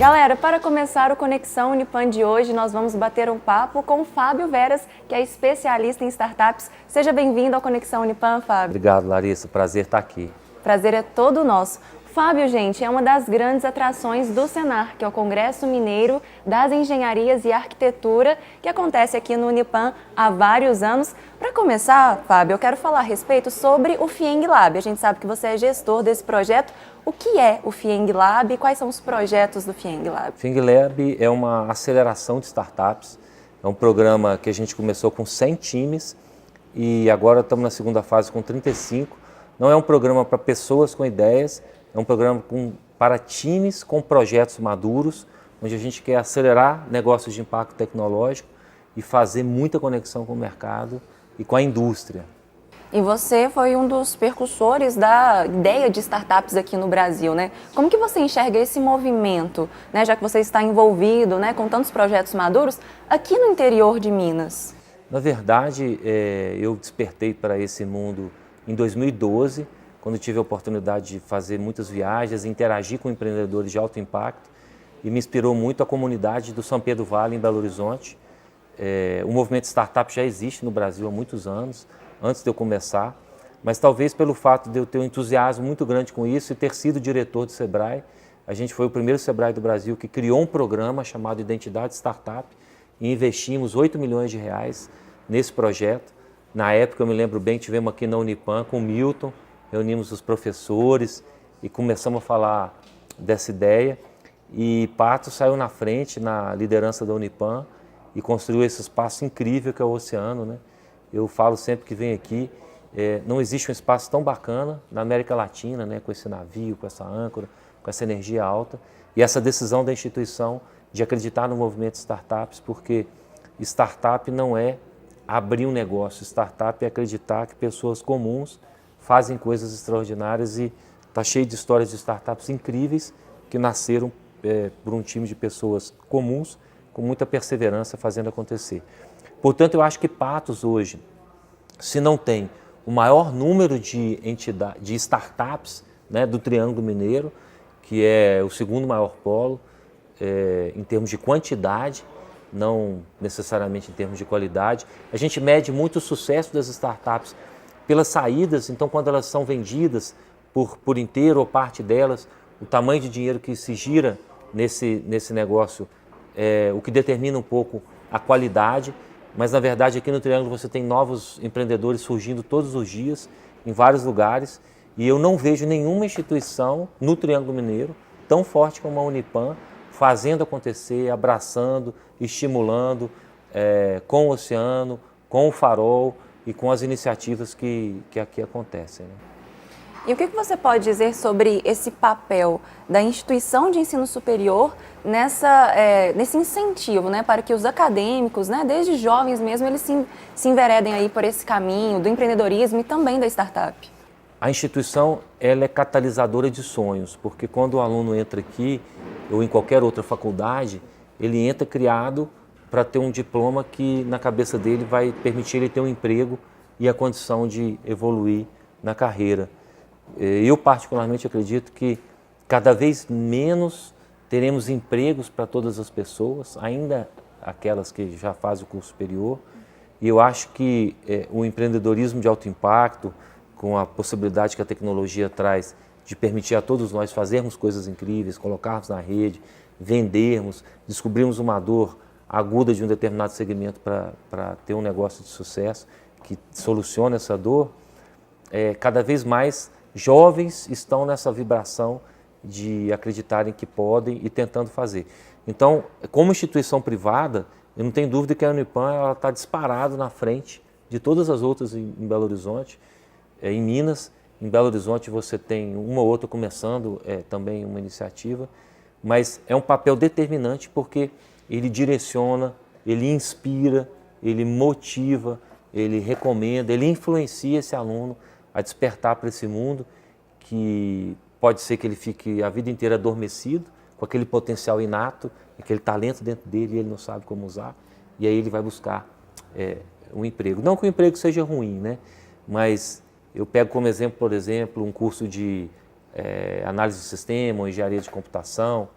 Galera, para começar o Conexão Unipan de hoje, nós vamos bater um papo com o Fábio Veras, que é especialista em startups. Seja bem-vindo ao Conexão Unipan, Fábio. Obrigado, Larissa. Prazer estar aqui. Prazer é todo nosso. Fábio, gente, é uma das grandes atrações do Senar, que é o Congresso Mineiro das Engenharias e Arquitetura, que acontece aqui no Unipan há vários anos. Para começar, Fábio, eu quero falar a respeito sobre o FIENG Lab. A gente sabe que você é gestor desse projeto. O que é o FIENG Lab e quais são os projetos do FIENG Lab? O FIENG Lab é uma aceleração de startups. É um programa que a gente começou com 100 times e agora estamos na segunda fase com 35. Não é um programa para pessoas com ideias, é um programa para times com projetos maduros, onde a gente quer acelerar negócios de impacto tecnológico e fazer muita conexão com o mercado e com a indústria. E você foi um dos percussores da ideia de startups aqui no Brasil, né? Como que você enxerga esse movimento, né, já que você está envolvido, né, com tantos projetos maduros, aqui no interior de Minas? Na verdade, eu despertei para esse mundo em 2012, quando tive a oportunidade de fazer muitas viagens, interagir com empreendedores de alto impacto, e me inspirou muito a comunidade do São Pedro Vale, em Belo Horizonte. O movimento startup já existe no Brasil há muitos anos, antes de eu começar, mas talvez pelo fato de eu ter um entusiasmo muito grande com isso e ter sido diretor do Sebrae, a gente foi o primeiro Sebrae do Brasil que criou um programa chamado Identidade Startup e investimos R$8 milhões nesse projeto. Na época, eu me lembro bem, tivemos aqui na Unipan com o Milton, reunimos os professores e começamos a falar dessa ideia. E Pato saiu na frente, na liderança da Unipan, e construiu esse espaço incrível que é o oceano, né? Eu falo sempre que venho aqui, não existe um espaço tão bacana na América Latina, né, com esse navio, com essa âncora, com essa energia alta, e essa decisão da instituição de acreditar no movimento de startups, porque startup não é abrir um negócio, startup é acreditar que pessoas comuns fazem coisas extraordinárias, e está cheio de histórias de startups incríveis que nasceram por um time de pessoas comuns, com muita perseverança fazendo acontecer. Portanto, eu acho que Patos hoje, se não tem o maior número de startups, né, do Triângulo Mineiro, que é o segundo maior polo, em termos de quantidade, não necessariamente em termos de qualidade. A gente mede muito o sucesso das startups pelas saídas, então quando elas são vendidas por inteiro ou parte delas, o tamanho de dinheiro que se gira nesse negócio é o que determina um pouco a qualidade. Mas, na verdade, aqui no Triângulo você tem novos empreendedores surgindo todos os dias, em vários lugares, e eu não vejo nenhuma instituição no Triângulo Mineiro tão forte como a Unipan, fazendo acontecer, abraçando, estimulando, com o oceano, com o Farol e com as iniciativas que aqui acontecem, né? E o que você pode dizer sobre esse papel da instituição de ensino superior nesse incentivo, né, para que os acadêmicos, né, desde jovens mesmo, eles se enveredem aí por esse caminho do empreendedorismo e também da startup? A instituição, ela é catalisadora de sonhos, porque quando o aluno entra aqui, ou em qualquer outra faculdade, ele entra criado para ter um diploma que na cabeça dele vai permitir ele ter um emprego e a condição de evoluir na carreira. Eu particularmente acredito que cada vez menos teremos empregos para todas as pessoas, ainda aquelas que já fazem o curso superior, e eu acho que o empreendedorismo de alto impacto, com a possibilidade que a tecnologia traz de permitir a todos nós fazermos coisas incríveis, colocarmos na rede, vendermos, descobrirmos uma dor aguda de um determinado segmento para ter um negócio de sucesso que solucione essa dor, cada vez mais jovens estão nessa vibração de acreditarem que podem e tentando fazer. Então, como instituição privada, eu não tenho dúvida que a Unipan está disparada na frente de todas as outras em Belo Horizonte. Em Minas, em Belo Horizonte você tem uma ou outra começando também uma iniciativa, mas é um papel determinante porque ele direciona, ele inspira, ele motiva, ele recomenda, ele influencia esse aluno a despertar para esse mundo que pode ser que ele fique a vida inteira adormecido, com aquele potencial inato, aquele talento dentro dele e ele não sabe como usar, e aí ele vai buscar um emprego. Não que o emprego seja ruim, né? Mas eu pego como exemplo, por exemplo, um curso de análise de sistema ou engenharia de computação,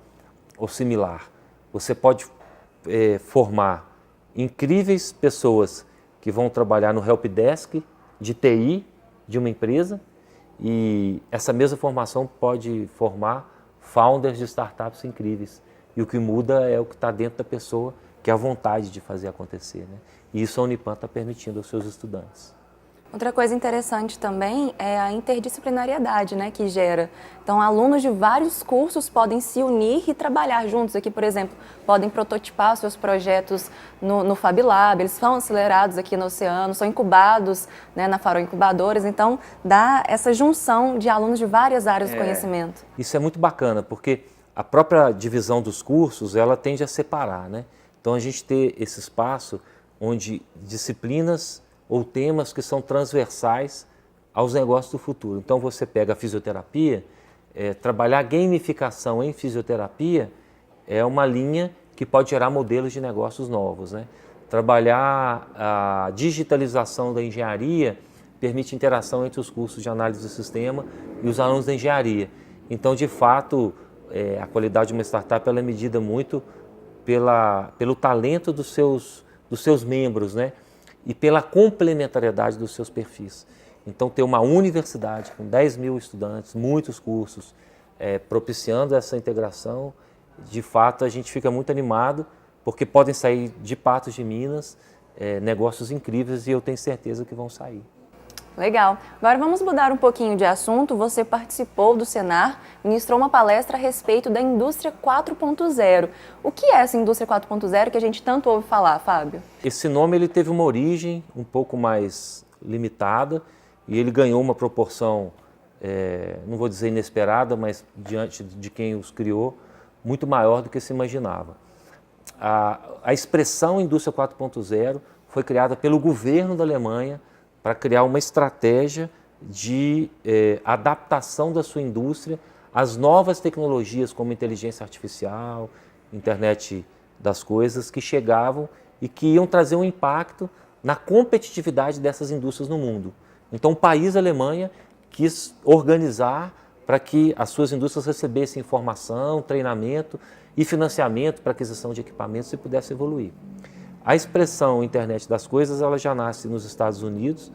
ou similar. Você pode formar incríveis pessoas que vão trabalhar no helpdesk de TI de uma empresa, e essa mesma formação pode formar founders de startups incríveis. E o que muda é o que está dentro da pessoa, que é a vontade de fazer acontecer, né? E isso a Unipam está permitindo aos seus estudantes. Outra coisa interessante também é a interdisciplinariedade, né, que gera. Então, alunos de vários cursos podem se unir e trabalhar juntos. Aqui, por exemplo, podem prototipar seus projetos no Fab Lab, eles são acelerados aqui no Oceano, são incubados, né, na Farol Incubadores. Então, dá essa junção de alunos de várias áreas do conhecimento. Isso é muito bacana, porque a própria divisão dos cursos, ela tende a separar, né? Então, a gente ter esse espaço onde disciplinas ou temas que são transversais aos negócios do futuro. Então você pega a fisioterapia, trabalhar gamificação em fisioterapia é uma linha que pode gerar modelos de negócios novos, né? Trabalhar a digitalização da engenharia permite interação entre os cursos de análise do sistema e os alunos da engenharia. Então, de fato, a qualidade de uma startup ela é medida muito pelo talento dos seus membros, né? E pela complementariedade dos seus perfis. Então, ter uma universidade com 10 mil estudantes, muitos cursos, propiciando essa integração, de fato, a gente fica muito animado, porque podem sair de Patos de Minas negócios incríveis e eu tenho certeza que vão sair. Legal. Agora vamos mudar um pouquinho de assunto. Você participou do Senar, ministrou uma palestra a respeito da indústria 4.0. O que é essa indústria 4.0 que a gente tanto ouve falar, Fábio? Esse nome ele teve uma origem um pouco mais limitada e ele ganhou uma proporção, não vou dizer inesperada, mas diante de quem os criou, muito maior do que se imaginava. A expressão indústria 4.0 foi criada pelo governo da Alemanha para criar uma estratégia de adaptação da sua indústria às novas tecnologias como inteligência artificial, internet das coisas, que chegavam e que iam trazer um impacto na competitividade dessas indústrias no mundo. Então o país, a Alemanha, quis organizar para que as suas indústrias recebessem informação, treinamento e financiamento para aquisição de equipamentos e pudesse evoluir. A expressão internet das coisas ela já nasce nos Estados Unidos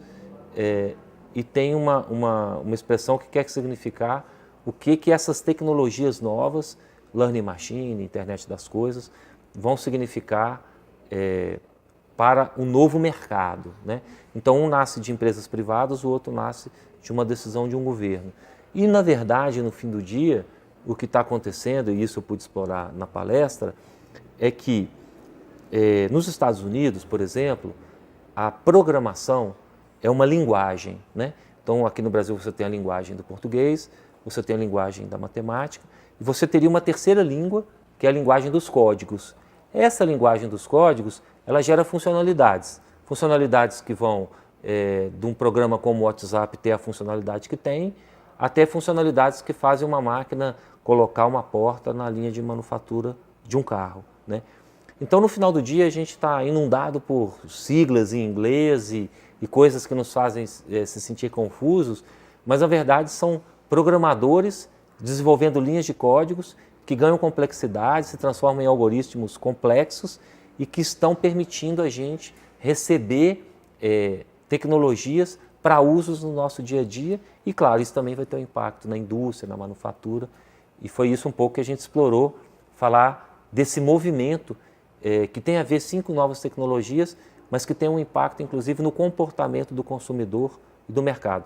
e tem uma expressão que quer significar o que essas tecnologias novas, learning machine, internet das coisas, vão significar para um novo mercado, né? Então um nasce de empresas privadas, o outro nasce de uma decisão de um governo. E na verdade, no fim do dia, o que está acontecendo, e isso eu pude explorar na palestra, é que nos Estados Unidos, por exemplo, a programação é uma linguagem, né? Então, aqui no Brasil você tem a linguagem do português, você tem a linguagem da matemática, e você teria uma terceira língua, que é a linguagem dos códigos. Essa linguagem dos códigos, ela gera funcionalidades. Funcionalidades que vão de um programa como o WhatsApp ter a funcionalidade que tem, até funcionalidades que fazem uma máquina colocar uma porta na linha de manufatura de um carro, né? Então, no final do dia, a gente está inundado por siglas em inglês e coisas que nos fazem se sentir confusos, mas, na verdade, são programadores desenvolvendo linhas de códigos que ganham complexidade, se transformam em algoritmos complexos e que estão permitindo a gente receber tecnologias para usos no nosso dia a dia e, claro, isso também vai ter um impacto na indústria, na manufatura, e foi isso um pouco que a gente explorou, falar desse movimento que tem a ver sim com novas tecnologias, mas que tem um impacto inclusive no comportamento do consumidor e do mercado.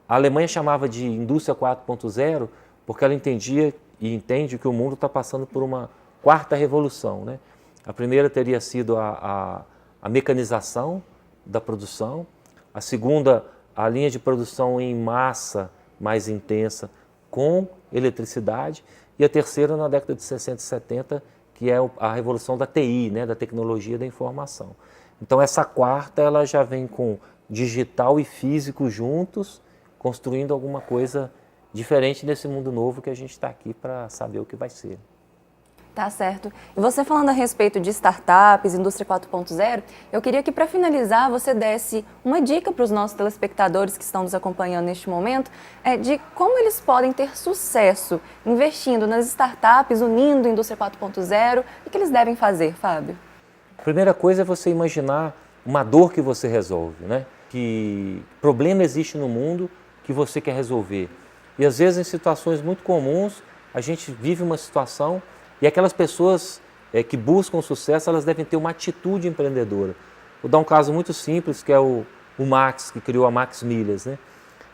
A Alemanha chamava de indústria 4.0 porque ela entendia e entende que o mundo está passando por uma quarta revolução, né? A primeira teria sido a mecanização da produção, a segunda, a linha de produção em massa mais intensa com eletricidade, e a terceira na década de 60 e 70, que é a revolução da TI, né, da tecnologia da informação. Então essa quarta ela já vem com digital e físico juntos, construindo alguma coisa diferente desse mundo novo que a gente está aqui para saber o que vai ser. Tá certo. E você falando a respeito de startups, indústria 4.0, eu queria que para finalizar você desse uma dica para os nossos telespectadores que estão nos acompanhando neste momento, de como eles podem ter sucesso investindo nas startups, unindo a indústria 4.0, o que eles devem fazer, Fábio? A primeira coisa é você imaginar uma dor que você resolve, né? Que problema existe no mundo que você quer resolver. E às vezes em situações muito comuns, a gente vive uma situação e aquelas pessoas que buscam sucesso, elas devem ter uma atitude empreendedora. Vou dar um caso muito simples, que é o Max, que criou a Max Milhas, né?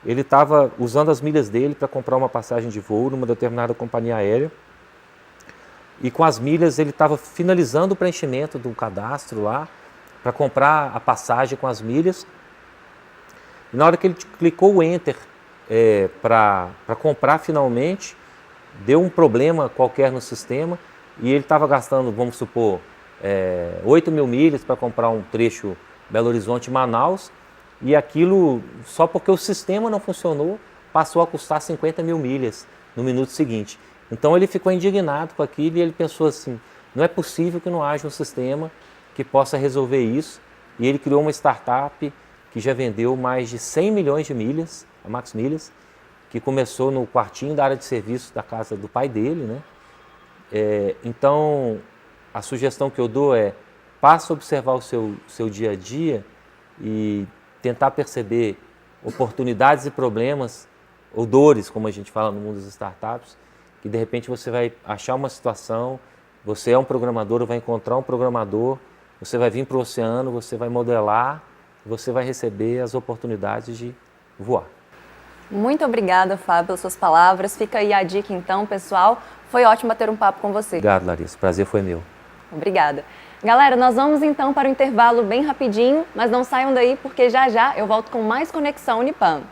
Ele estava usando as milhas dele para comprar uma passagem de voo numa determinada companhia aérea. E com as milhas ele estava finalizando o preenchimento do cadastro lá, para comprar a passagem com as milhas. E na hora que ele clicou o Enter para comprar finalmente, deu um problema qualquer no sistema e ele estava gastando, vamos supor, 8 mil milhas para comprar um trecho Belo Horizonte-Manaus e aquilo, só porque o sistema não funcionou, passou a custar 50 mil milhas no minuto seguinte. Então ele ficou indignado com aquilo e ele pensou assim, não é possível que não haja um sistema que possa resolver isso. E ele criou uma startup que já vendeu mais de 100 milhões de milhas, a Max Milhas, que começou no quartinho da área de serviço da casa do pai dele, né? Então, a sugestão que eu dou passe a observar o seu dia a dia e tentar perceber oportunidades e problemas, ou dores, como a gente fala no mundo das startups, que de repente você vai achar uma situação, você é um programador, vai encontrar um programador, você vai vir para o oceano, você vai modelar, você vai receber as oportunidades de voar. Muito obrigada, Fábio, pelas suas palavras. Fica aí a dica então, pessoal. Foi ótimo bater um papo com você. Obrigado, Larissa. O prazer foi meu. Obrigada. Galera, nós vamos então para o intervalo bem rapidinho, mas não saiam daí porque já já eu volto com mais Conexão Unipam.